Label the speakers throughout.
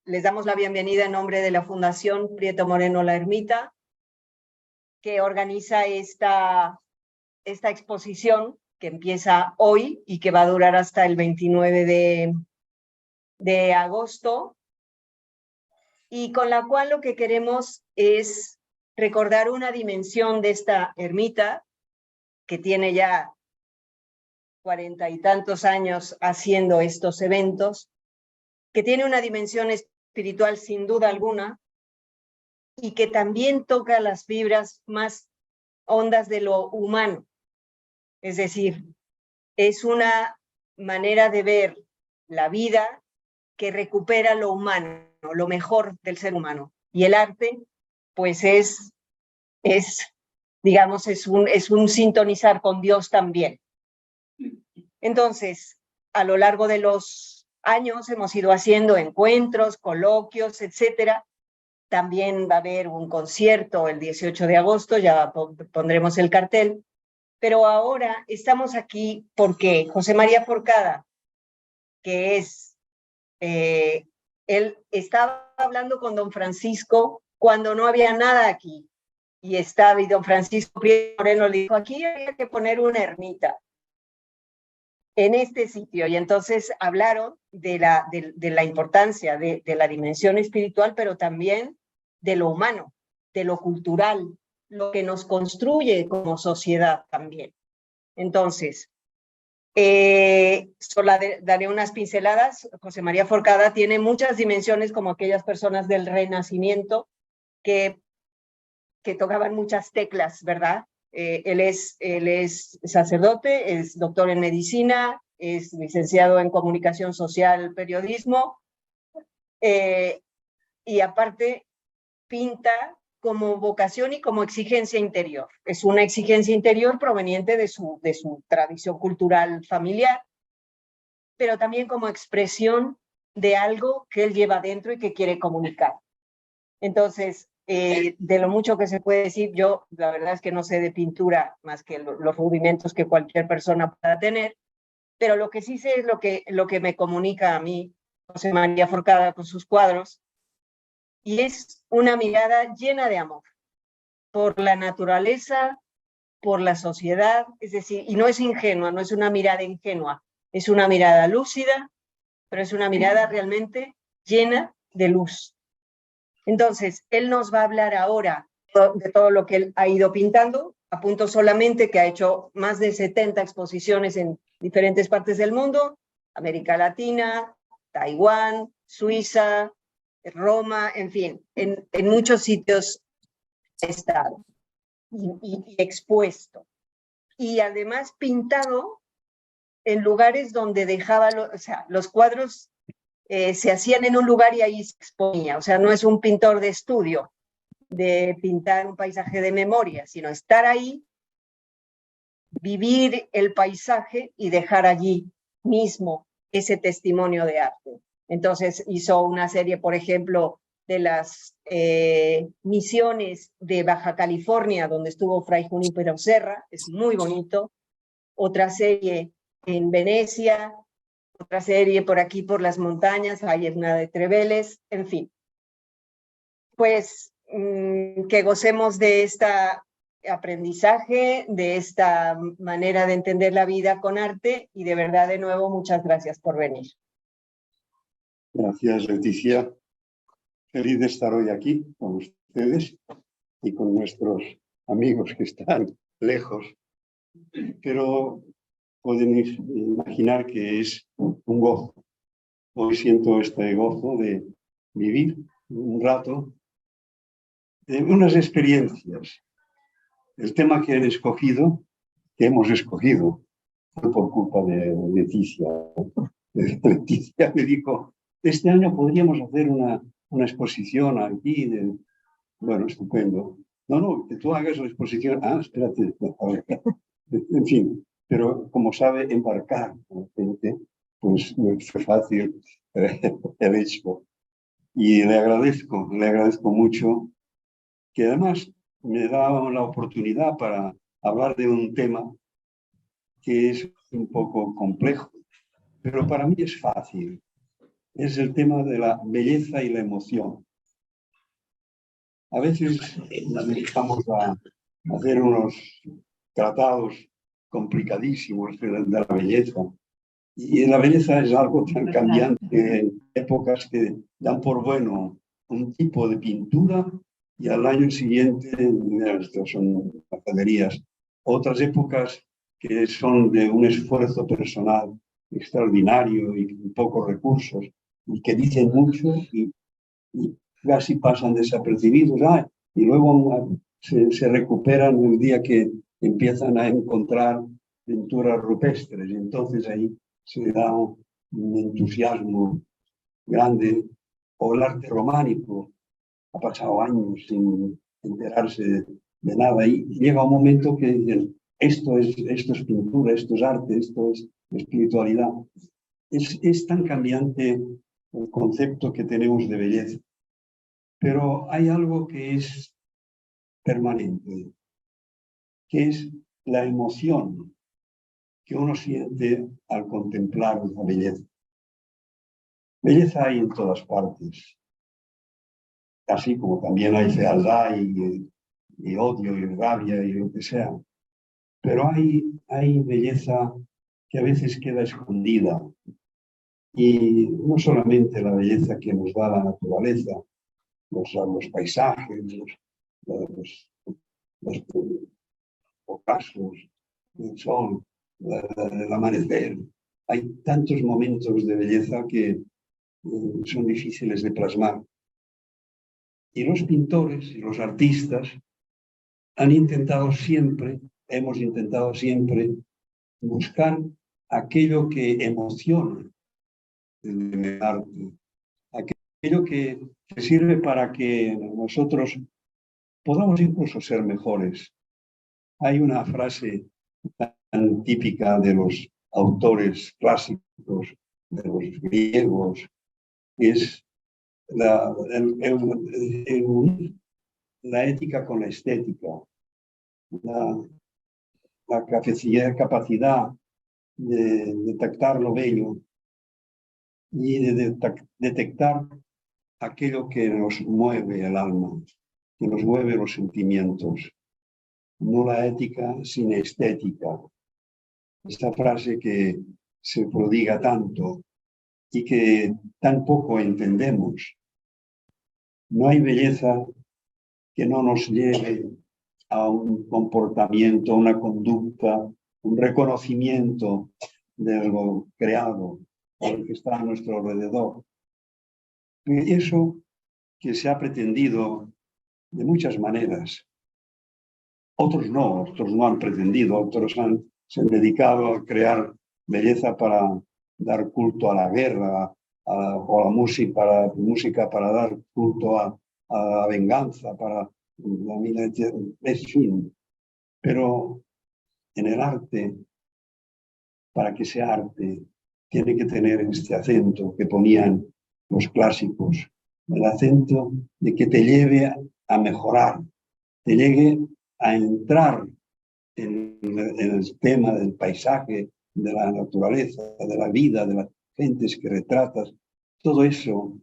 Speaker 1: Les damos la bienvenida en nombre de la Fundación Prieto Moreno La Ermita, que organiza esta exposición que empieza hoy y que va a durar hasta el 29 de agosto, y con la cual lo que queremos es recordar una dimensión de esta ermita, que tiene ya 40 y tantos años haciendo estos eventos, que tiene una dimensión espiritual sin duda alguna, y que también toca las fibras más hondas de lo humano. Es decir, es una manera de ver la vida que recupera lo humano, lo mejor del ser humano. Y el arte, pues digamos, es un sintonizar con Dios también. Entonces, a lo largo de los años hemos ido haciendo encuentros, coloquios, etcétera. También va a haber un concierto el 18 de agosto, ya pondremos el cartel. Pero ahora estamos aquí porque José María Forcada, que él estaba hablando con don Francisco cuando no había nada aquí. Y don Francisco Prieto Moreno le dijo, aquí había que poner una ermita en este sitio. Y entonces hablaron de la importancia de la dimensión espiritual, pero también de lo humano, de lo cultural, lo que nos construye como sociedad también. Entonces, solo daré unas pinceladas. José María Forcada tiene muchas dimensiones, como aquellas personas del Renacimiento que tocaban muchas teclas, ¿verdad? Él es sacerdote, es doctor en medicina, es licenciado en comunicación social, periodismo, y aparte pinta como vocación y como exigencia interior. Es una exigencia interior proveniente de su tradición cultural familiar, pero también como expresión de algo que él lleva dentro y que quiere comunicar. Entonces, de lo mucho que se puede decir, yo la verdad es que no sé de pintura más que los rudimentos que cualquier persona pueda tener, pero lo que sí sé es lo que me comunica a mí José María Forcada con sus cuadros, y es una mirada llena de amor por la naturaleza, por la sociedad, es decir, y no es ingenua, no es una mirada ingenua, es una mirada lúcida, pero es una mirada realmente llena de luz. Entonces, él nos va a hablar ahora de todo lo que él ha ido pintando. Apunto solamente que ha hecho más de 70 exposiciones en diferentes partes del mundo, América Latina, Taiwán, Suiza, Roma, en fin, en muchos sitios ha estado y expuesto. Y además pintado en lugares donde dejaba, o sea, los cuadros se hacían en un lugar y ahí se exponía. O sea, no es un pintor de estudio, de pintar un paisaje de memoria, sino estar ahí, vivir el paisaje y dejar allí mismo ese testimonio de arte. Entonces hizo una serie, por ejemplo, de las misiones de Baja California, donde estuvo Fray Junípero Serra, es muy bonito. Otra serie en Venecia, otra serie por aquí por las montañas, hay una de Treveles, en fin. Pues que gocemos de este aprendizaje, de esta manera de entender la vida con arte, y de verdad, de nuevo, muchas gracias por venir.
Speaker 2: Gracias, Leticia. Feliz de estar hoy aquí con ustedes y con nuestros amigos que están lejos, pero pueden imaginar que es un gozo. Hoy siento este gozo de vivir un rato, de unas experiencias. El tema que han escogido, que hemos escogido, fue por culpa de Leticia. Leticia me dijo, este año podríamos hacer una exposición aquí. Bueno, estupendo. No, que tú hagas la exposición. Ah, espérate. En fin, pero como sabe embarcar con gente, pues fue fácil el hecho. Y le agradezco mucho que además me da la oportunidad para hablar de un tema que es un poco complejo, pero para mí es fácil, es el tema de la belleza y la emoción. A veces nos dedicamos a hacer unos tratados complicadísimos de la belleza. Y la belleza es algo tan cambiante en épocas que dan por bueno un tipo de pintura y al año siguiente, estas son las galerías, otras épocas que son de un esfuerzo personal extraordinario y pocos recursos y que dicen mucho y casi pasan desapercibidos. Y luego se recuperan el día que empiezan a encontrar pinturas rupestres y entonces ahí se da un entusiasmo grande. O el arte románico ha pasado años sin enterarse de nada y llega un momento que dicen, esto es pintura, esto es arte, esto es espiritualidad. Es tan cambiante el concepto que tenemos de belleza, pero hay algo que es permanente, que es la emoción que uno siente al contemplar la belleza. Belleza hay en todas partes, así como también hay fealdad y odio y rabia y lo que sea. Pero hay belleza que a veces queda escondida. Y no solamente la belleza que nos da la naturaleza, los paisajes, los ocasos, el sol, el amanecer. Hay tantos momentos de belleza que son difíciles de plasmar. Y los pintores y los artistas hemos intentado siempre buscar aquello que emociona en el arte, aquello que sirve para que nosotros podamos incluso ser mejores. Hay una frase tan típica de los autores clásicos, de los griegos, que es unir la ética con la estética, la capacidad de detectar lo bello y de detectar aquello que nos mueve el alma, que nos mueve los sentimientos. No la ética sin estética. Esta frase que se prodiga tanto y que tan poco entendemos. No hay belleza que no nos lleve a un comportamiento, una conducta, un reconocimiento de lo creado, de lo que está a nuestro alrededor. Y eso que se ha pretendido de muchas maneras. Otros no han pretendido, otros se han dedicado a crear belleza para dar culto a la guerra o a la música para dar culto a la venganza, para la fin. Pero en el arte, para que sea arte, tiene que tener este acento que ponían los clásicos, el acento de que te lleve a mejorar, te llegue a entrar en el tema del paisaje, de la naturaleza, de la vida, de las gentes que retratas. Todo eso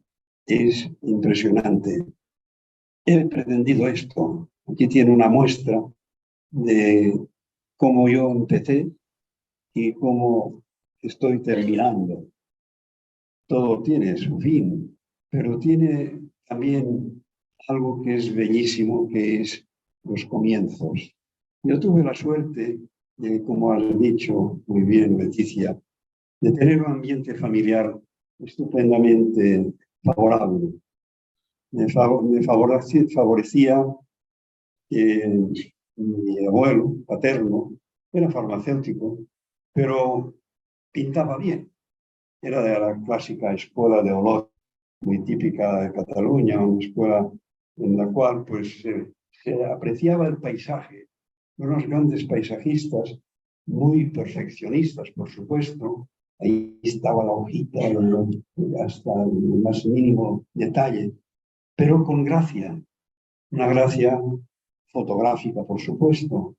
Speaker 2: es impresionante. He pretendido esto. Aquí tiene una muestra de cómo yo empecé y cómo estoy terminando. Todo tiene su fin, pero tiene también algo que es bellísimo, que es los comienzos. Yo tuve la suerte de, como has dicho muy bien, Leticia, de tener un ambiente familiar estupendamente favorable. Me favorecía mi abuelo paterno, era farmacéutico, pero pintaba bien. Era de la clásica escuela de Olot, muy típica de Cataluña, una escuela en la cual pues, se apreciaba el paisaje. Unos grandes paisajistas, muy perfeccionistas, por supuesto. Ahí estaba la hojita hasta el más mínimo detalle, pero con gracia. Una gracia fotográfica, por supuesto,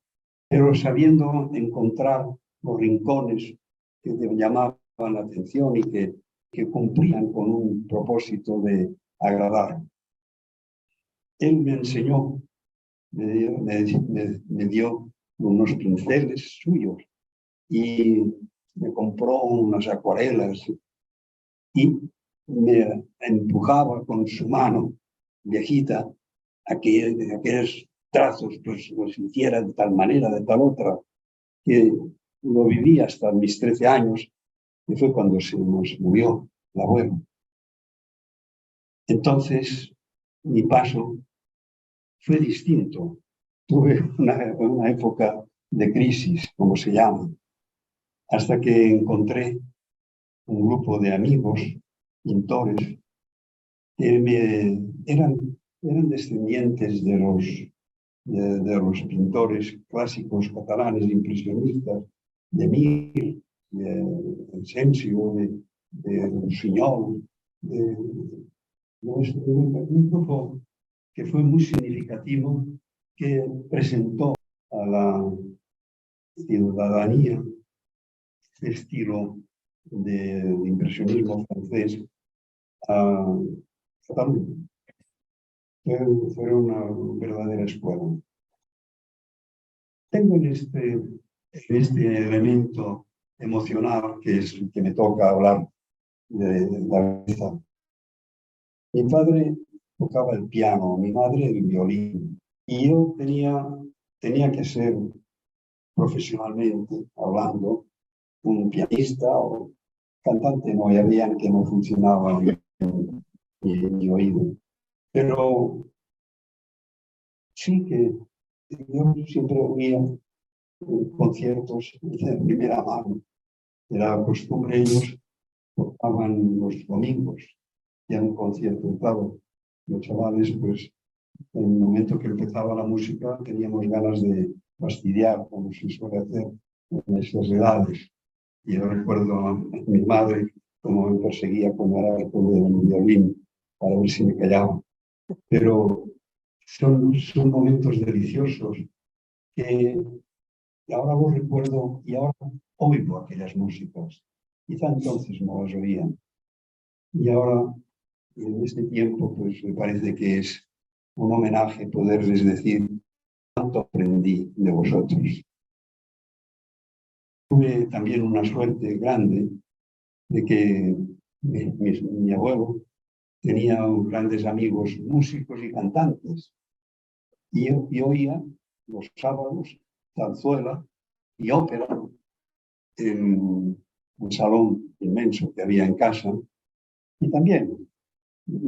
Speaker 2: pero sabiendo encontrar los rincones que te llamaban la atención y que que cumplían con un propósito de agradar. Él me enseñó, me dio unos pinceles suyos y me compró unas acuarelas y me empujaba con su mano viejita a que aquellos trazos pues, los hiciera de tal manera, de tal otra, que lo viví hasta mis 13 años, y fue cuando se nos murió el abuelo. Entonces, mi paso fue distinto. Tuve una época de crisis, como se llama, hasta que encontré un grupo de amigos, pintores, que eran descendientes de los pintores clásicos catalanes, impresionistas, de Mir, de Sensio, de Rusiñol, un grupo que fue muy significativo, que presentó a la ciudadanía este estilo de impresionismo francés a Cataluña. Fue una verdadera escuela. Tengo en este elemento emocional que es el que me toca hablar de la vida. Mi padre tocaba el piano, mi madre el violín, y yo tenía que ser profesionalmente hablando un pianista o cantante. No había que no funcionaba mi oído. Pero sí que yo siempre oía conciertos de primera mano. Era costumbre, ellos tocaban los domingos y en un concierto. Claro, los chavales, pues, en el momento que empezaba la música, teníamos ganas de fastidiar, como se suele hacer en esas edades. Y yo recuerdo a mi madre cómo me perseguía cuando era el violín para ver si me callaba. Pero son momentos deliciosos que ahora los recuerdo y ahora oigo aquellas músicas. Quizá entonces no las oían. Y ahora, en este tiempo, pues me parece que es un homenaje poderles decir cuánto aprendí de vosotros. Tuve también una suerte grande de que mi abuelo tenía grandes amigos músicos y cantantes. Y yo oía los sábados zarzuela y ópera en un salón inmenso que había en casa. Y también,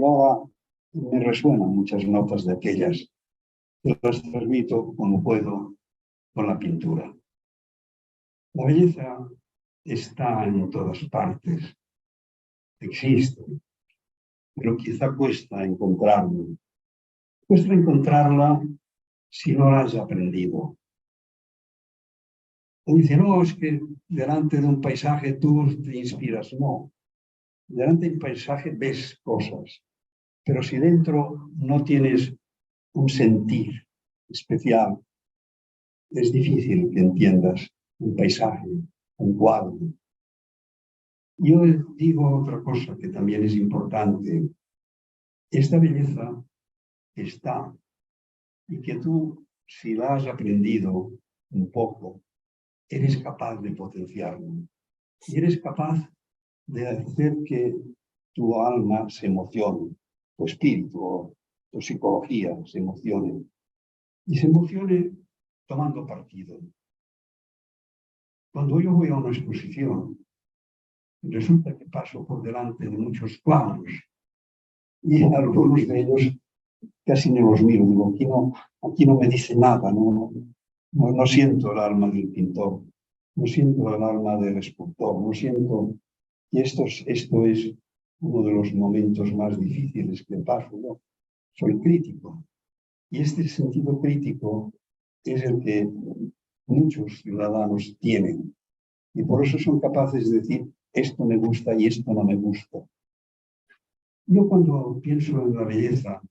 Speaker 2: ahora me resuenan muchas notas de aquellas, que las transmito como puedo con la pintura. La belleza está en todas partes, existe, pero quizá cuesta encontrarla. Cuesta encontrarla si no la has aprendido. O dice, no, es que delante de un paisaje tú te inspiras. No, delante del paisaje ves cosas, pero si dentro no tienes un sentir especial, es difícil que entiendas un paisaje, un cuadro. Yo digo otra cosa que también es importante. Esta belleza está, y que tú, si la has aprendido un poco, eres capaz de potenciarlo. Y eres capaz de hacer que tu alma se emocione, tu espíritu, tu psicología se emocione. Y se emocione tomando partido. Cuando yo voy a una exposición, resulta que paso por delante de muchos cuadros y algunos de ellos casi no los miro. Digo, aquí no me dice nada, no siento el alma del pintor, no siento el alma del escultor, no siento. Y esto es uno de los momentos más difíciles que paso. ¿No? Soy crítico. Y este sentido crítico es el que muchos ciudadanos tienen. Y por eso son capaces de decir, esto me gusta y esto no me gusta. Yo cuando pienso en la belleza,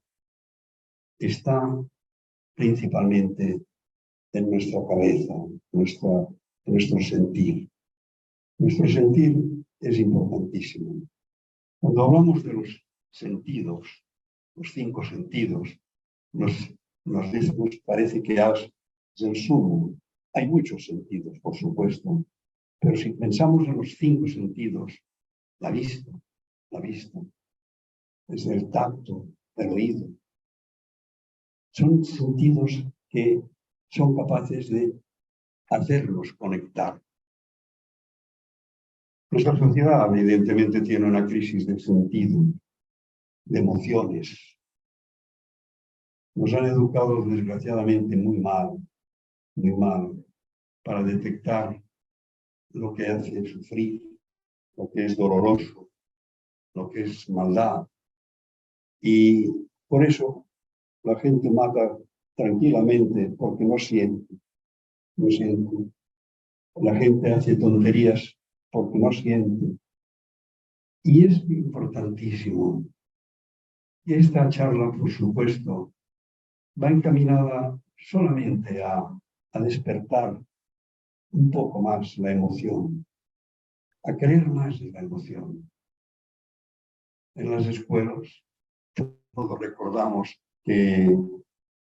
Speaker 2: está principalmente en nuestra cabeza, en nuestro sentir. Nuestro sentir es importantísimo. Cuando hablamos de los sentidos, los 5 sentidos, nos parece que es el sumo. Hay muchos sentidos, por supuesto, pero si pensamos en los 5 sentidos, la vista, desde el tacto, el oído, son sentidos que son capaces de hacernos conectar. Nuestra sociedad, evidentemente, tiene una crisis de sentido, de emociones. Nos han educado, desgraciadamente, muy mal, para detectar lo que hace sufrir, lo que es doloroso, lo que es maldad. Y por eso la gente mata tranquilamente porque no siente. La gente hace tonterías porque no siente. Y es importantísimo. Y esta charla, por supuesto, va encaminada solamente a despertar un poco más la emoción, a creer más en la emoción. En las escuelas, todos recordamos que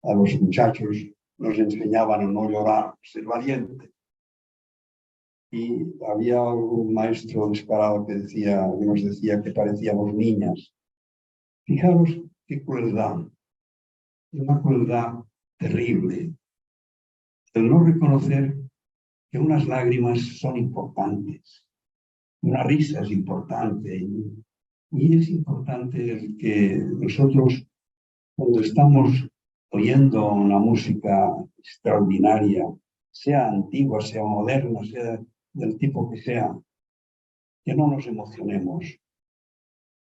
Speaker 2: a los muchachos nos enseñaban a no llorar, ser valiente. Y había un maestro descarado que nos decía que parecíamos niñas. Fijaros qué crueldad, una crueldad terrible, el no reconocer que unas lágrimas son importantes, una risa es importante, y es importante el que nosotros, cuando estamos oyendo una música extraordinaria, sea antigua, sea moderna, sea del tipo que no nos emocionemos.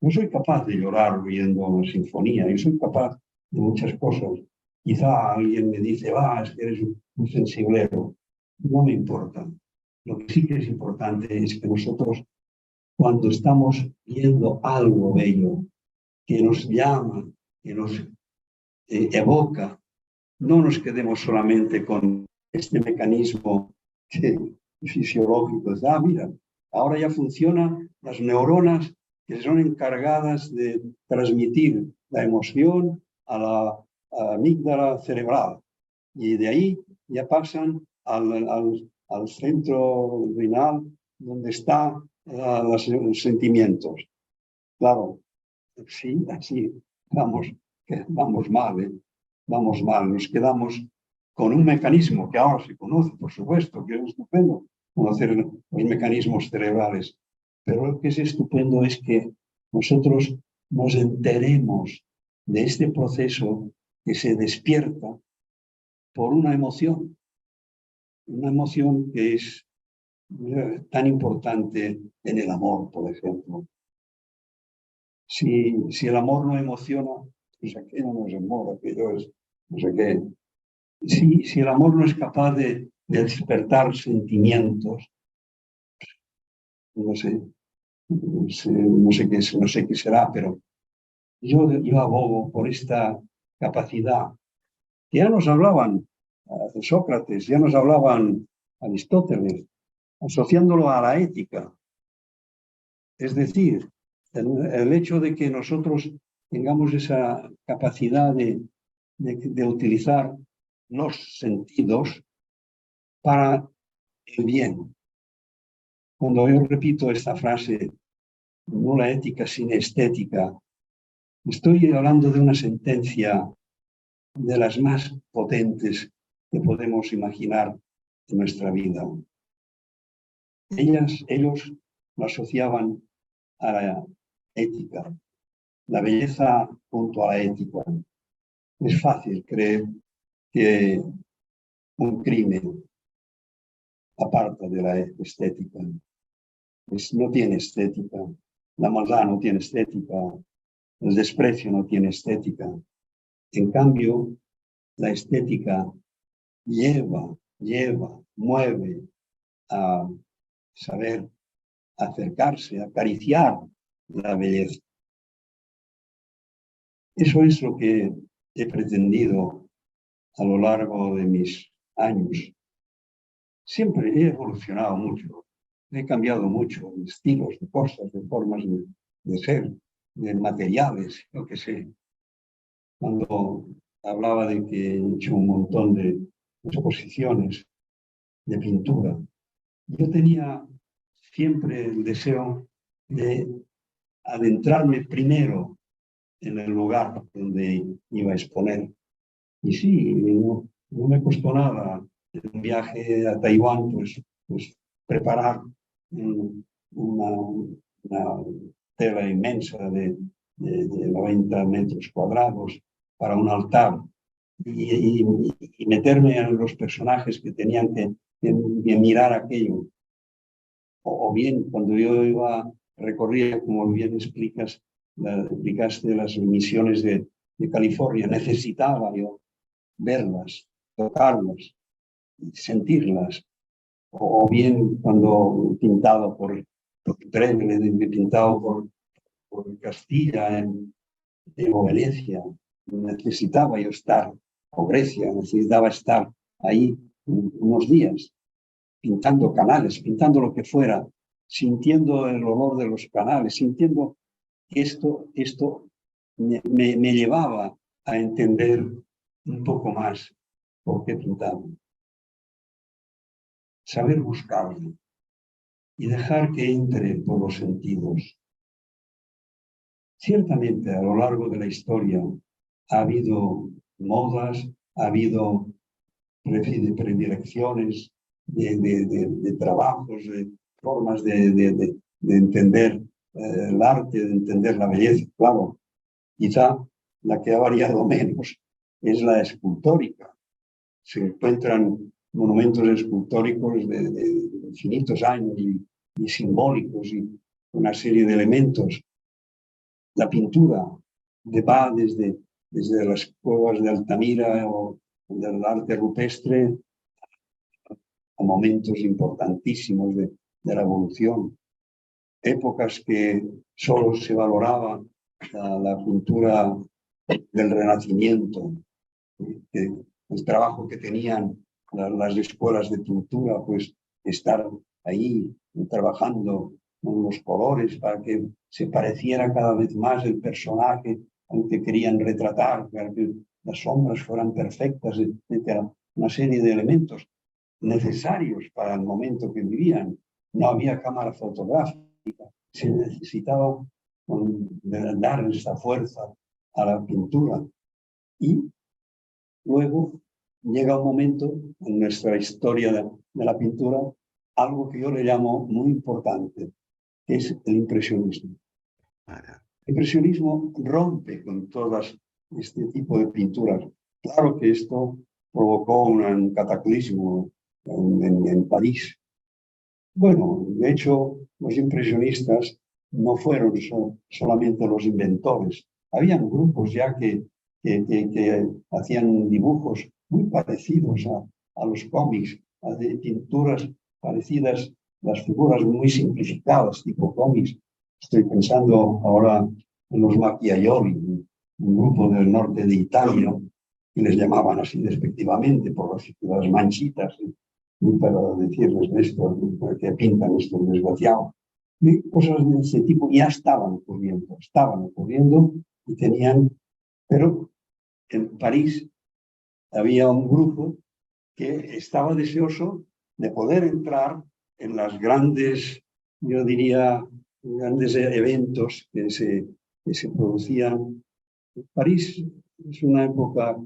Speaker 2: Yo soy capaz de llorar oyendo una sinfonía, yo soy capaz de muchas cosas. Quizá alguien me dice, es que eres un sensiblero. No me importa. Lo que sí que es importante es que nosotros, cuando estamos viendo algo bello, que nos llama, que nos evoca, no nos quedemos solamente con este mecanismo fisiológico. Mira, ahora ya funcionan las neuronas que son encargadas de transmitir la emoción a la amígdala cerebral. Y de ahí ya pasan al centro renal, donde están los sentimientos. Claro, sí, así vamos mal, vamos mal. Nos quedamos con un mecanismo que ahora se conoce, por supuesto, que es estupendo conocer los mecanismos cerebrales. Pero lo que es estupendo es que nosotros nos enteremos de este proceso que se despierta por una emoción que es tan importante en el amor, por ejemplo. Si el amor no emociona, pues aquello no es amor, aquello es no sé qué. Si el amor no es capaz de despertar sentimientos, no sé qué será, pero yo abogo por esta capacidad. Ya nos hablaban Sócrates, ya nos hablaban Aristóteles, asociándolo a la ética. Es decir, el hecho de que nosotros tengamos esa capacidad de utilizar los sentidos para el bien. Cuando yo repito esta frase, no la ética sin estética, estoy hablando de una sentencia de las más potentes que podemos imaginar en nuestra vida. Ellos lo asociaban a la ética, la belleza junto a la ética. Es fácil creer que un crimen aparta de la estética. No tiene estética, la maldad no tiene estética, el desprecio no tiene estética. En cambio, la estética mueve a saber acercarse, acariciar la belleza. Eso es lo que he pretendido a lo largo de mis años. Siempre he evolucionado mucho, he cambiado mucho de estilos, de cosas, de formas de ser, de materiales, yo qué sé. Cuando hablaba de que he hecho un montón de exposiciones de pintura, yo tenía siempre el deseo de adentrarme primero en el lugar donde iba a exponer. Y sí, no me costó nada en un viaje a Taiwán, pues preparar una tela inmensa de 90 metros cuadrados para un altar y meterme en los personajes que tenían que mirar aquello. O bien, cuando yo recorría, como bien explicaste, las misiones de California, necesitaba yo verlas, tocarlas, sentirlas. O bien cuando pintado por Tremble, pintado por Castilla o Venecia, necesitaba yo estar, o Grecia, necesitaba estar ahí unos días, pintando canales, pintando lo que fuera, sintiendo el olor de los canales, sintiendo que esto me llevaba a entender un poco más por qué pintaba. Saber buscarlo y dejar que entre por los sentidos. Ciertamente, a lo largo de la historia ha habido modas, ha habido predilecciones de trabajos, de formas de entender el arte, de entender la belleza. Claro, quizá la que ha variado menos es la escultórica. Se encuentran monumentos escultóricos de infinitos años y simbólicos y una serie de elementos. La pintura va desde las cuevas de Altamira o del arte rupestre a momentos importantísimos de la evolución. Épocas que solo se valoraba la pintura del Renacimiento, el trabajo que tenían las escuelas de pintura, pues estar ahí trabajando con los colores para que se pareciera cada vez más el personaje al que querían retratar, para que las sombras fueran perfectas, etc. Una serie de elementos necesarios para el momento que vivían. No había cámara fotográfica, se necesitaba dar esa fuerza a la pintura. Y luego llega un momento en nuestra historia de la pintura, algo que yo le llamo muy importante, que es el impresionismo. El impresionismo rompe con todas este tipo de pinturas. Claro que esto provocó un cataclismo en París. Bueno, de hecho, los impresionistas no fueron solamente los inventores. Habían grupos ya que hacían dibujos muy parecidos a los cómics, de pinturas parecidas, las figuras muy simplificadas, tipo cómics. Estoy pensando ahora en los Macchiaioli, un grupo del norte de Italia, y les llamaban así despectivamente por las manchitas, y para decirles esto, que pintan esto desgraciado. Y cosas de ese tipo ya estaban ocurriendo y tenían, pero en París había un grupo que estaba deseoso de poder entrar en las grandes, yo diría, grandes eventos que se producían. París es una época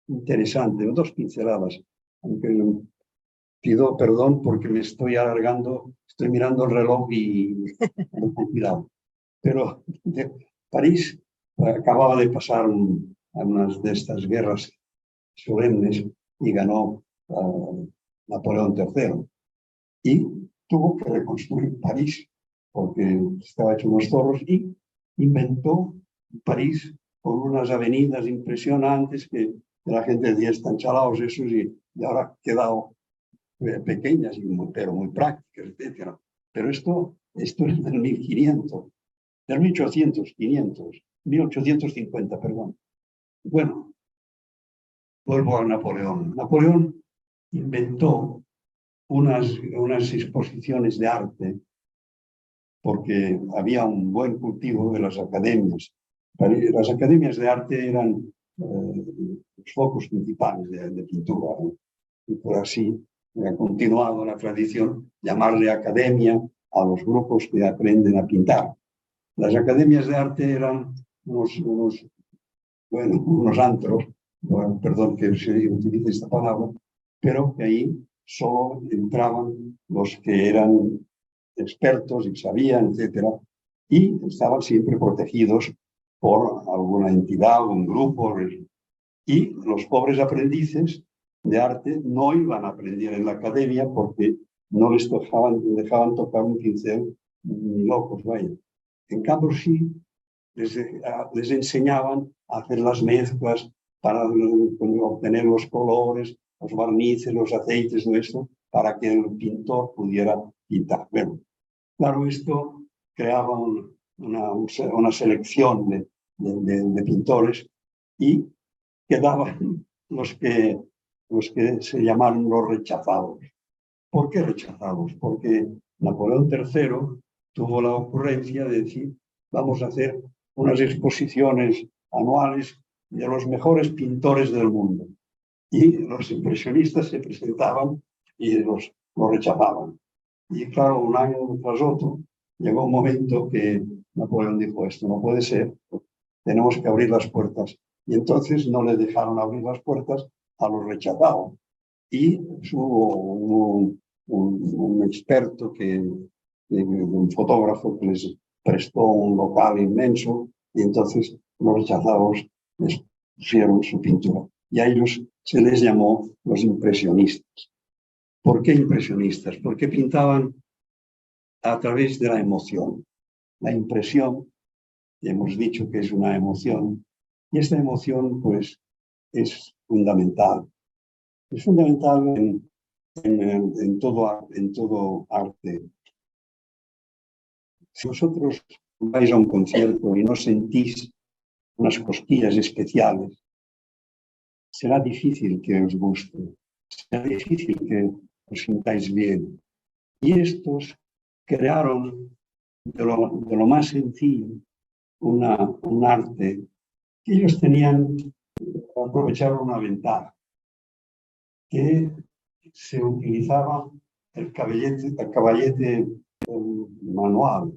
Speaker 2: interesante, dos pinceladas, aunque pido perdón porque me estoy alargando, estoy mirando el reloj y cuidado. Pero París acababa de pasar una de estas guerras solemnes y ganó Napoleón III. Y tuvo que reconstruir París porque estaba hecho unos zorros y inventó París con unas avenidas impresionantes que la gente decía están chalados esos y ahora ha quedado pequeñas, pero muy prácticas, etc. Pero esto es del 1500, del 1850, perdón. Bueno, vuelvo a Napoleón. Napoleón inventó unas exposiciones de arte porque había un buen cultivo de las academias. Las academias de arte eran los focos principales de pintura, ¿no? Y por así ha continuado la tradición llamarle academia a los grupos que aprenden a pintar. Las academias de arte eran unos antros, bueno, perdón que se utilice esta palabra, pero que ahí solo entraban los que eran expertos y sabían, etcétera, y estaban siempre protegidos por alguna entidad o un grupo. Y los pobres aprendices de arte no iban a aprender en la academia porque no les dejaban tocar un pincel ni locos, vaya. En cambio, sí, les enseñaban a hacer las mezclas para obtener los colores, los barnices, los aceites, todo esto, para que el pintor pudiera pintar. Bueno, claro, esto creaba una selección de pintores y quedaban los que se llamaron los rechazados. ¿Por qué rechazados? Porque Napoleón III tuvo la ocurrencia de decir, vamos a hacer unas exposiciones anuales de los mejores pintores del mundo. Y los impresionistas se presentaban y los rechazaban. Y claro, un año tras otro, llegó un momento que Napoleón dijo, esto no puede ser, tenemos que abrir las puertas. Y entonces no le dejaron abrir las puertas a los rechazados. Y hubo un experto, un fotógrafo que les prestó un local inmenso, y entonces los rechazados les pusieron su pintura. Y a ellos se les llamó los impresionistas. ¿Por qué impresionistas? Porque pintaban a través de la emoción. La impresión, hemos dicho que es una emoción, y esta emoción, pues, es fundamental. Es fundamental en todo arte. Si vosotros vais a un concierto y no sentís unas cosquillas especiales, será difícil que os guste, será difícil que os sintáis bien. Y estos crearon de lo más sencillo un arte que ellos aprovecharon una ventaja, que se utilizaba el caballete manual.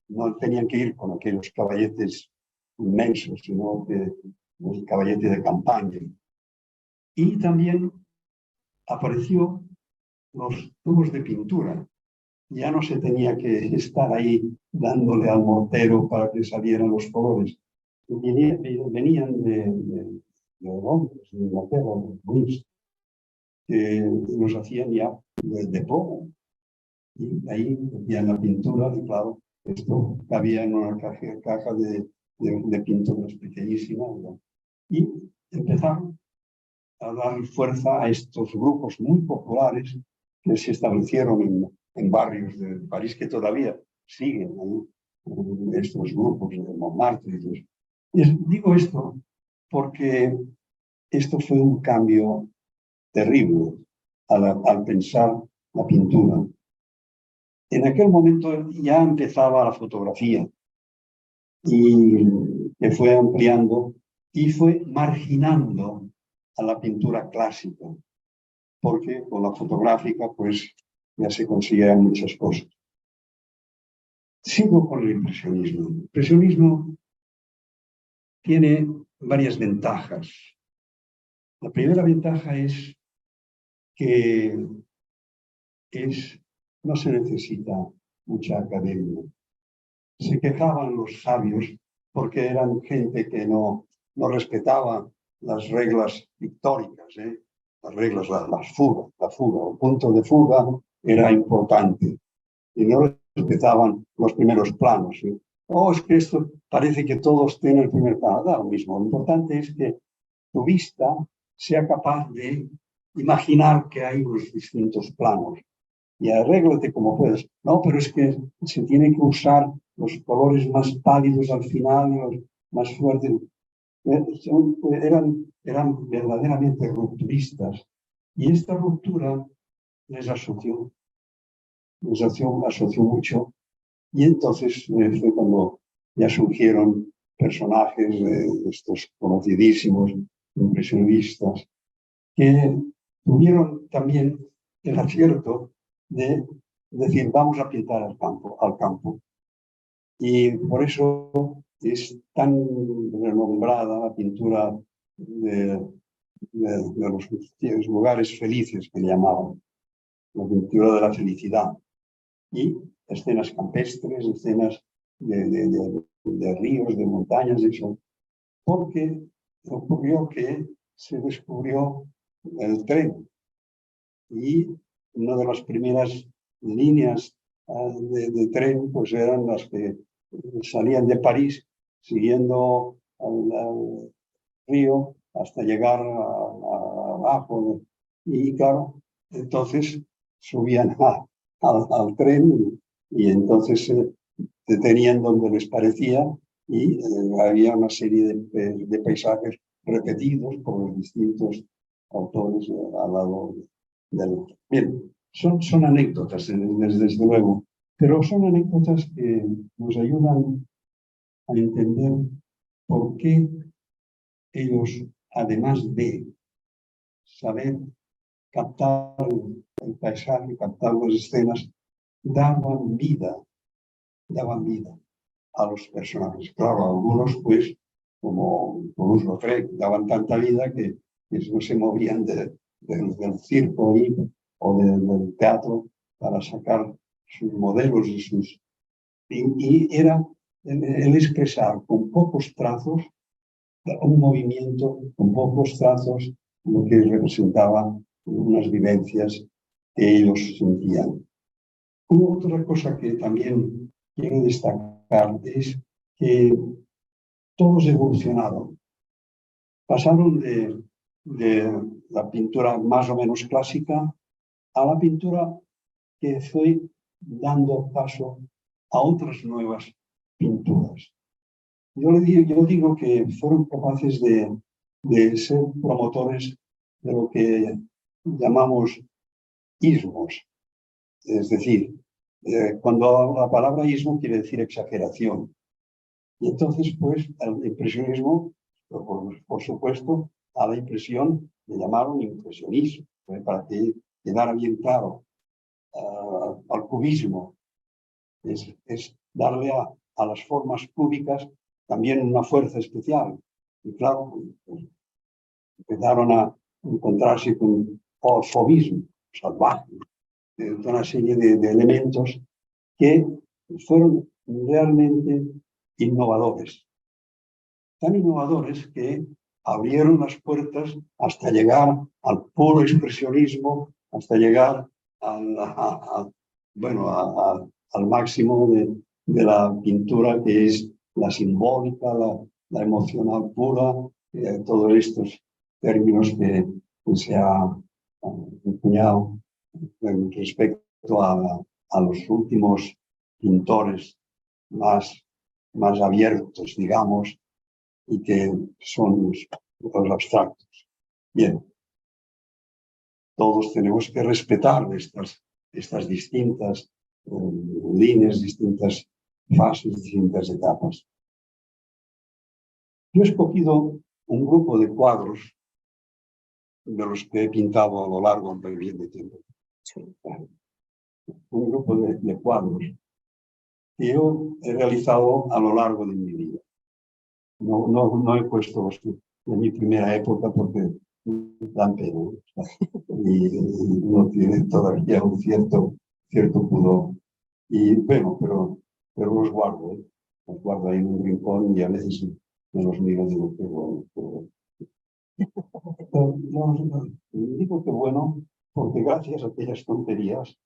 Speaker 2: No tenían que ir con aquellos caballetes inmensos, sino que el caballete de campaña. Y también apareció los tubos de pintura. Ya no se tenía que estar ahí dándole al mortero para que salieran los colores. Venían de Londres, de Inglaterra, de París, que nos hacían ya de plomo. Y ahí metían la pintura, y claro, esto cabía en una caja de pinturas pequeñísima. Y empezaron a dar fuerza a estos grupos muy populares que se establecieron en barrios de París, que todavía siguen ahí, estos grupos de Montmartre. Digo esto porque esto fue un cambio terrible al pensar la pintura. En aquel momento ya empezaba la fotografía y que fue ampliando y fue marginando a la pintura clásica, porque con la fotográfica pues ya se consiguieron muchas cosas. Sigo con el impresionismo. El impresionismo tiene varias ventajas. La primera ventaja es que no se necesita mucha academia. Se quejaban los sabios porque eran gente que no respetaba las reglas pictóricas, las reglas, la fuga, el punto de fuga era importante y no respetaban los primeros planos. Es que esto parece que todos tienen el primer plano. Da lo mismo. Lo importante es que tu vista sea capaz de imaginar que hay unos distintos planos y arréglate como puedas. No, pero es que se tiene que usar los colores más pálidos al final, los más fuertes. Eran verdaderamente rupturistas. Y esta ruptura les asoció mucho Y entonces fue cuando ya surgieron personajes estos conocidísimos impresionistas que tuvieron también el acierto de decir, vamos a pintar al campo. Y por eso es tan renombrada la pintura de los lugares felices que llamaban, la pintura de la felicidad. Y escenas campestres, escenas de ríos, de montañas, eso, porque ocurrió que se descubrió el tren y una de las primeras líneas de tren pues eran las que salían de París siguiendo al río hasta llegar abajo y claro, entonces subían al tren y entonces detenían donde les parecía y había una serie de paisajes repetidos por los distintos autores al lado del... Bien, son anécdotas, desde luego, pero son anécdotas que nos ayudan a entender por qué ellos, además de saber captar el paisaje, captar las escenas, daban vida a los personajes. Claro, algunos, pues, como Toulouse-Lautrec, daban tanta vida que no se movían del circo o del teatro para sacar sus modelos y era el expresar con pocos trazos un movimiento, con pocos trazos, lo que representaba unas vivencias que ellos sentían. Otra cosa que también quiero destacar es que todos evolucionaron. Pasaron de la pintura más o menos clásica a la pintura que fue dando paso a otras nuevas pinturas. Yo digo que fueron capaces de ser promotores de lo que llamamos ismos. Es decir, cuando la palabra ismo quiere decir exageración. Y entonces, pues, el impresionismo, por supuesto, a la impresión le llamaron impresionismo, para que quedara bien claro. Al cubismo es darle a las formas cúbicas también una fuerza especial. Y claro, pues, empezaron a encontrarse con el fauvismo salvaje, una serie de elementos que fueron realmente innovadores. Tan innovadores que abrieron las puertas hasta llegar al puro expresionismo, hasta llegar al máximo de la pintura que es la simbólica, la emocional pura, todos estos términos que se ha empuñado respecto a los últimos pintores más abiertos, digamos, y que son los abstractos. Bien, todos tenemos que respetar estas distintas líneas, distintas fases, distintas etapas. Yo he escogido un grupo de cuadros de los que he pintado a lo largo de tiempo. Un grupo de cuadros que yo he realizado a lo largo de mi vida. No he puesto los de mi primera época porque dan pena y no tiene todavía un cierto pudor. Y bueno, pero los guardo ahí en un rincón y a veces me los miro y digo, qué bueno. Digo que bueno, porque gracias a aquellas tonterías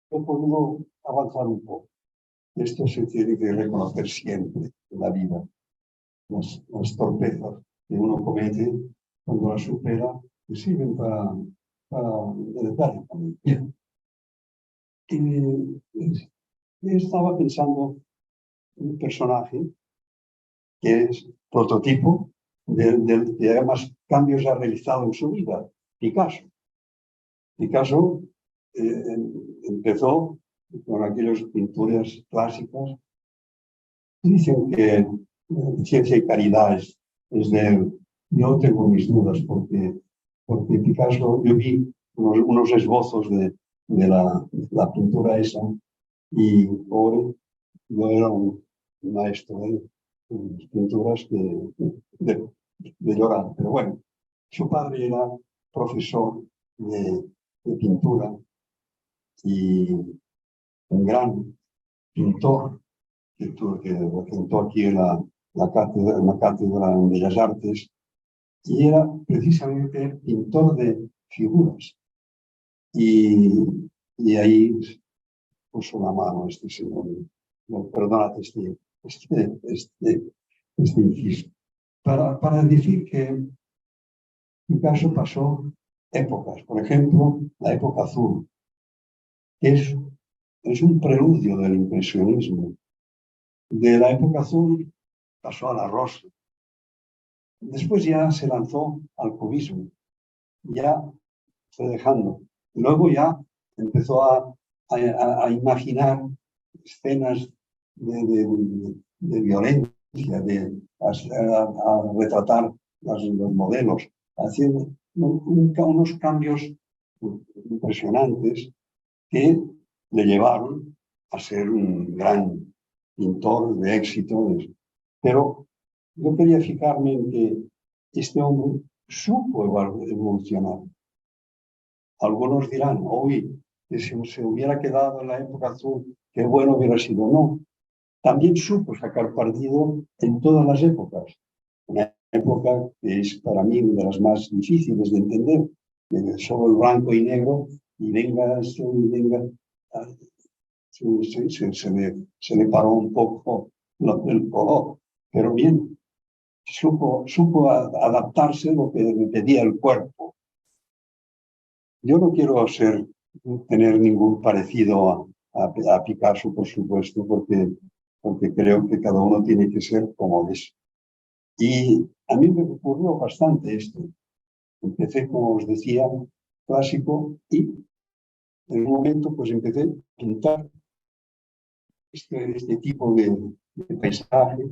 Speaker 2: he podido avanzar un poco. Esto se tiene que reconocer siempre en la vida. Las torpezas que uno comete, cuando las supera, le sirven para enderezar el camino. Bien. Estaba pensando en un personaje que es prototipo del que más cambios ha realizado en su vida, Picasso. Picasso empezó con aquellas pinturas clásicas. Dicen que Ciencia y Caridad es de él. Yo tengo mis dudas porque Picasso, yo vi unos esbozos de la pintura esa y pobre, yo era un maestro de pinturas de llorar. Pero bueno, su padre era profesor de pintura y un gran pintor que pintó aquí en la cátedra en Bellas Artes, y era precisamente pintor de figuras. Y ahí puso la mano este señor. No, perdónate este inciso. Para decir que Picasso pasó épocas, por ejemplo, la época azul, que es un preludio del impresionismo. De la época azul pasó a la rosa. Después ya se lanzó al cubismo, ya fue dejando. Luego ya empezó a imaginar escenas de violencia, a retratar los modelos, haciendo unos cambios impresionantes que le llevaron a ser un gran pintor de éxito. Pero yo quería fijarme en que este hombre supo evolucionar. Algunos dirán, hoy, que si se hubiera quedado en la época azul, qué bueno hubiera sido. No, también supo sacar partido en todas las épocas. Una época que es para mí una de las más difíciles de entender, solo el blanco y negro, y venga esto y venga. Se le paró un poco el color, pero bien, supo adaptarse a lo que me pedía el cuerpo. Yo no quiero tener ningún parecido a Picasso, por supuesto, porque creo que cada uno tiene que ser como es. Y a mí me ocurrió bastante esto. Empecé, como os decía, clásico, y en un momento pues empecé a pintar este tipo de paisaje.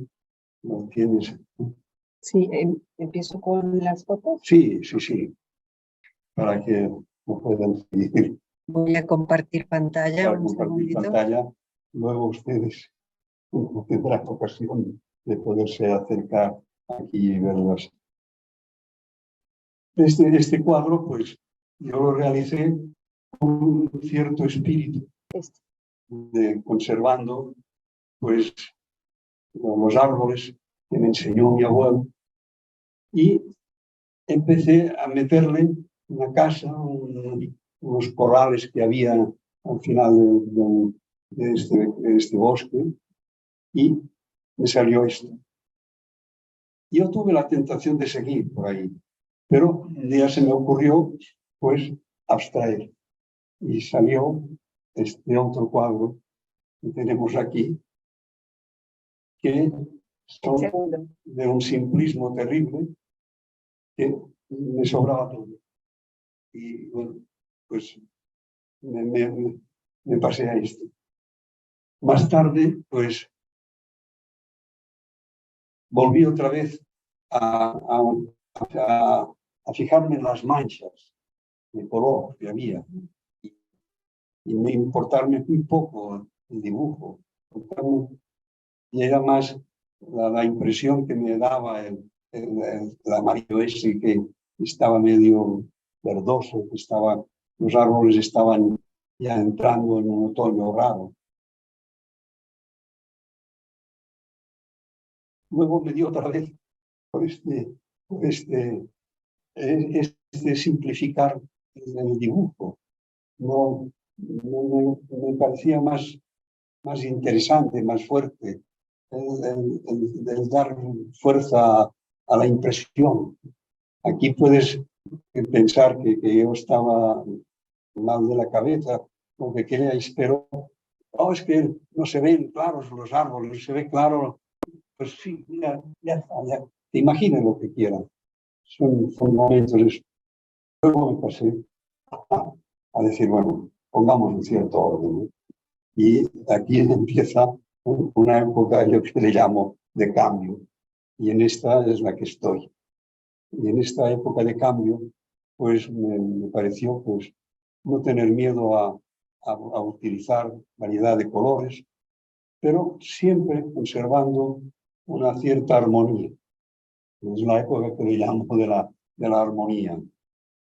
Speaker 2: ¿Lo tienes?
Speaker 1: Sí, empiezo con las fotos.
Speaker 2: Sí, para que lo puedan seguir.
Speaker 1: Voy a compartir pantalla.
Speaker 2: Para compartir pantalla, luego ustedes tendrán ocasión de poderse acercar aquí y verlas. Este cuadro, pues, yo lo realicé con un cierto espíritu, conservando, pues, los árboles que me enseñó mi abuelo, y empecé a meterle en la casa unos corrales que había al final de este bosque, y me salió esto. Yo tuve la tentación de seguir por ahí, pero un día se me ocurrió, pues, abstraer, y salió este otro cuadro que tenemos aquí, que son de un simplismo terrible, que me sobraba todo. Y bueno, pues me pasé a esto. Más tarde, pues, volví otra vez a fijarme en las manchas de color que había, y me importarme muy poco el dibujo, y era más la impresión que me daba el amarillo ese, que estaba medio verdoso, los árboles estaban ya entrando en un otoño raro. Luego me dio otra vez por este simplificar el dibujo. No me parecía más interesante, más fuerte, el dar fuerza a la impresión. Aquí puedes pensar que yo estaba mal de la cabeza, lo que queráis, pero es que no se ven claros los árboles, no se ve claro. Pues sí, ya está, ya. Te imaginas lo que quieran. Son momentos. Luego me pasé a decir, bueno, pongamos un cierto orden, ¿no? Y aquí empieza una época, yo que le llamo de cambio, y en esta es la que estoy. Y en esta época de cambio, pues me pareció pues, no tener miedo a utilizar variedad de colores, pero siempre conservando una cierta armonía. Es la época que le llamo de la armonía.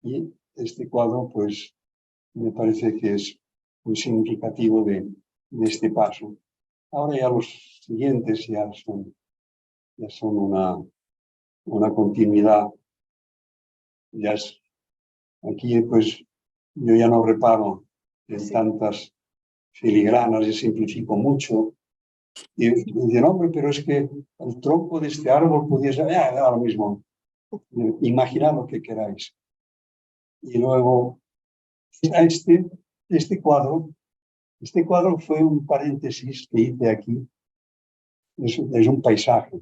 Speaker 2: Y este cuadro, pues, me parece que es muy significativo de este paso. Ahora ya los siguientes ya son una continuidad. Ya es, aquí, pues, yo ya no reparo en tantas filigranas y simplifico mucho. Y dicen, hombre, pero es que el tronco de este árbol pudiese, ahora mismo, imaginad lo que queráis. Y luego, este cuadro fue un paréntesis que hice aquí, es un paisaje.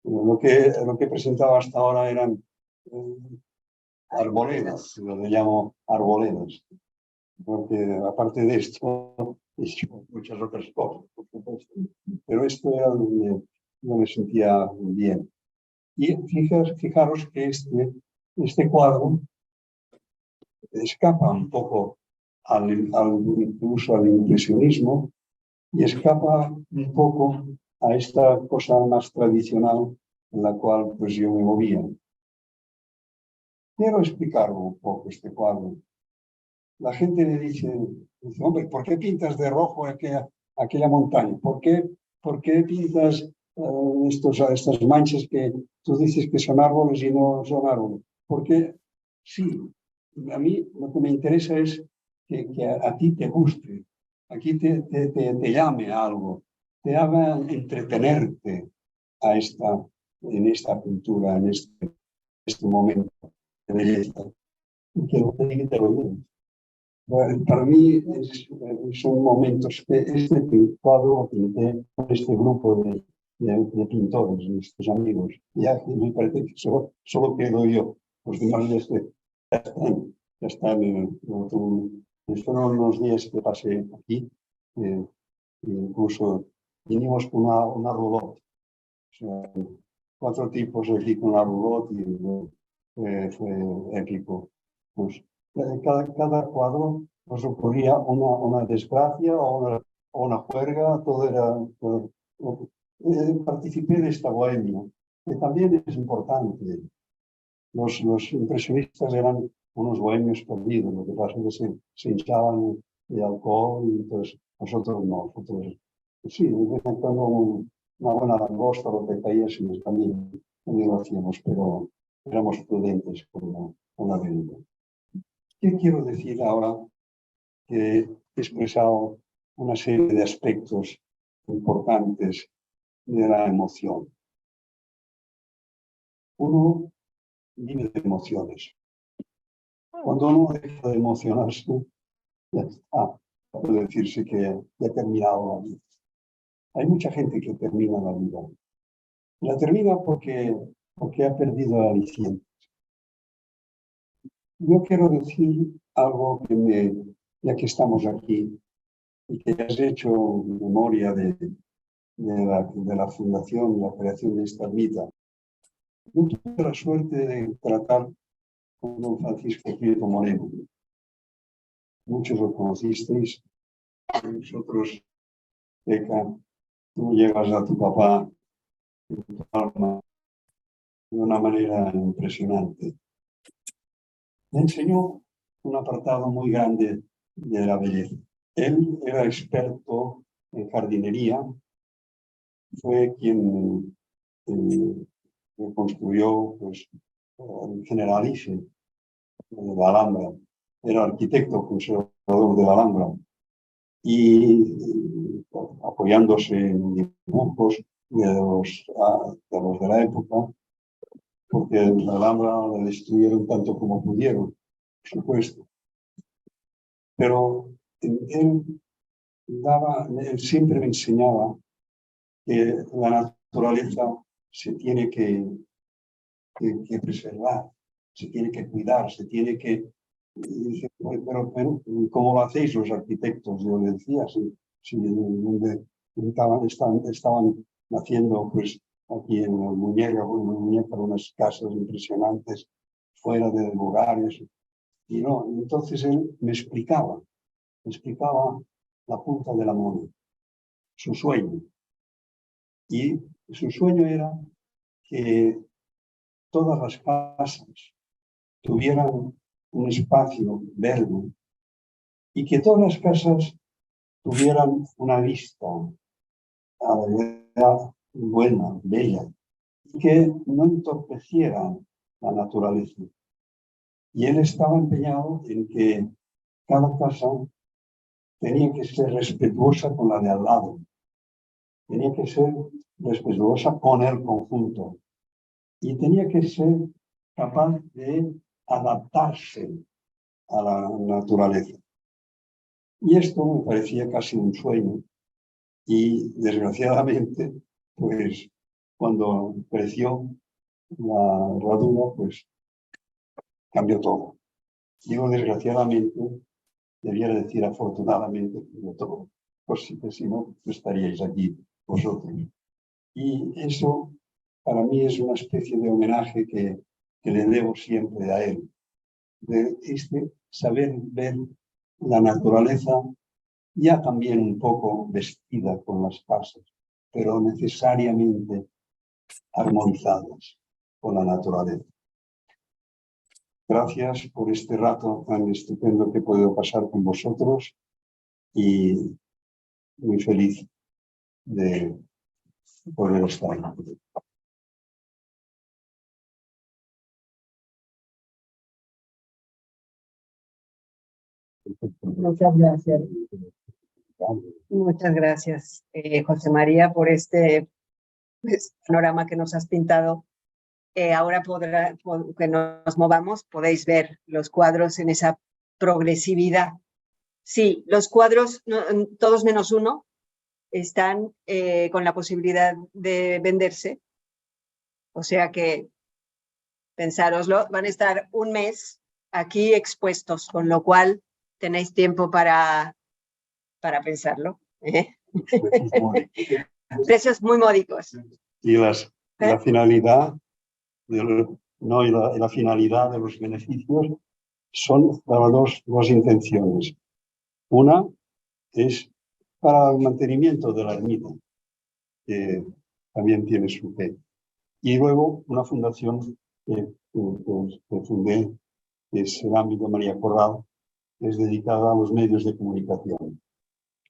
Speaker 2: Lo que presentaba hasta ahora eran arboledas, lo que llamo arboledas, porque aparte de esto, he hecho muchas otras cosas, por supuesto, pero esto era donde yo me sentía bien. Y fijaros que este cuadro escapa un poco incluso al impresionismo y escapa un poco a esta cosa más tradicional en la cual pues yo me movía. Quiero explicarlo un poco este cuadro. La gente me dice, hombre, ¿por qué pintas de rojo aquella montaña? ¿Por qué pintas estas manchas que tú dices que son árboles y no son árboles? Porque sí, a mí lo que me interesa es que a ti te guste, aquí te llame a algo, te haga entretenerte en esta pintura, en este momento de belleza, y que no te lo diga. Para mí son momentos que este cuadro lo pinté con este grupo de pintores, estos amigos. Ya me parece que solo quedo yo. Los demás ya están en otro. Fueron unos días que pasé aquí. Incluso vinimos con una roulotte. O sea, 4 tipos aquí con la roulotte y fue épico. Pues, cada cuadro nos ocurría una desgracia o una juerga, todo era. Participé de esta bohemia, que también es importante. Los impresionistas eran unos bohemios perdidos, lo que pasa es que se hinchaban de alcohol y entonces nosotros no. Sí, de vez en cuando una buena langosta, lo que caía, también lo hacíamos, pero éramos prudentes con la bebida. ¿Qué quiero decir ahora? Que he expresado una serie de aspectos importantes de la emoción. Uno vive de emociones. Cuando uno deja de emocionarse, ya está. Puede decirse que ya ha terminado la vida. Hay mucha gente que termina la vida. La termina porque ha perdido el aliciente. Yo quiero decir algo ya que estamos aquí y que has hecho memoria de la fundación, la creación de esta ermita. Yo tuve la suerte de tratar con don Francisco Prieto Moreno. Muchos lo conocisteis, nosotros, Peca, tú llevas a tu papá en tu alma de una manera impresionante. Me enseñó un apartado muy grande de la belleza. Él era experto en jardinería, fue quien construyó pues, el Generalife de la Alhambra, era arquitecto conservador de la Alhambra y apoyándose en dibujos de la época, porque la Alhambra la destruyeron tanto como pudieron, por supuesto. Pero él siempre me enseñaba que la naturaleza se tiene que preservar, se tiene que cuidar, se tiene que. Pero ¿cómo lo hacéis los arquitectos? Yo le decía, sí, sí, donde estaban naciendo, pues, aquí en Muñeca unas casas impresionantes, fuera de lugares. Y no, entonces él me explicaba la punta de la mona, su sueño. Y su sueño era que todas las casas tuvieran un espacio verde y que todas las casas tuvieran una vista a la verdad buena, bella, y que no entorpecieran la naturaleza. Y él estaba empeñado en que cada casa tenía que ser respetuosa con la de al lado, tenía que ser respetuosa con el conjunto y tenía que ser capaz de adaptarse a la naturaleza. Y esto me parecía casi un sueño. Y desgraciadamente, pues cuando creció la herradura, pues cambió todo. Digo desgraciadamente, debiera decir afortunadamente cambió todo. Pues si no, estaríais aquí vosotros. Y eso para mí es una especie de homenaje que le debo siempre a él. De saber ver la naturaleza ya también un poco vestida con las casas, pero necesariamente armonizadas con la naturaleza. Gracias por este rato tan estupendo que he podido pasar con vosotros y muy feliz de poder estar aquí.
Speaker 1: Muchas gracias. Muchas gracias, José María, por este panorama que nos has pintado. Ahora que nos movamos, podéis ver los cuadros en esa progresividad. Sí, los cuadros, todos menos uno, están con la posibilidad de venderse. O sea que, pensároslo, van a estar un mes aquí expuestos, con lo cual tenéis tiempo para pensarlo. Precios muy módicos.
Speaker 2: Y la finalidad la finalidad de los beneficios son para dos intenciones. Una es para el mantenimiento de la ermita, que también tiene su fe. Y luego una fundación que fundé, que es el ámbito María Corral, que es dedicada a los medios de comunicación.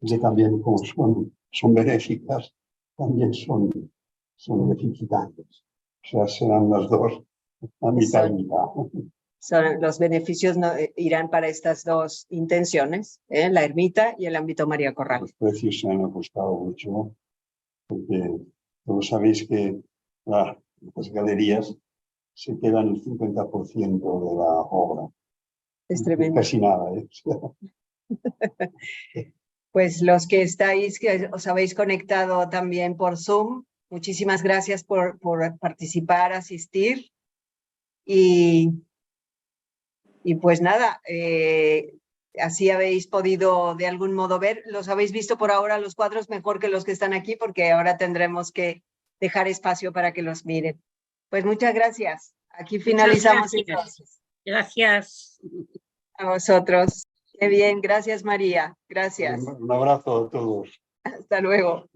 Speaker 2: Que también, como son benéficas, también son beneficitantes. O sea, serán las dos a mitad y mitad.
Speaker 1: Los beneficios irán para estas dos intenciones, la ermita y el ámbito María Corral.
Speaker 2: Los precios se han ajustado mucho, porque todos sabéis que las galerías se quedan el 50% de la obra.
Speaker 1: Es tremendo.
Speaker 2: Casi nada, ¿eh?
Speaker 1: Pues los que estáis, que os habéis conectado también por Zoom, muchísimas gracias por participar, asistir. Y pues nada, así habéis podido de algún modo ver, los habéis visto por ahora los cuadros mejor que los que están aquí, porque ahora tendremos que dejar espacio para que los miren. Pues muchas gracias. Aquí finalizamos entonces.
Speaker 3: Gracias.
Speaker 1: A vosotros. Qué bien, gracias María. Gracias.
Speaker 2: Un abrazo a todos.
Speaker 1: Hasta luego.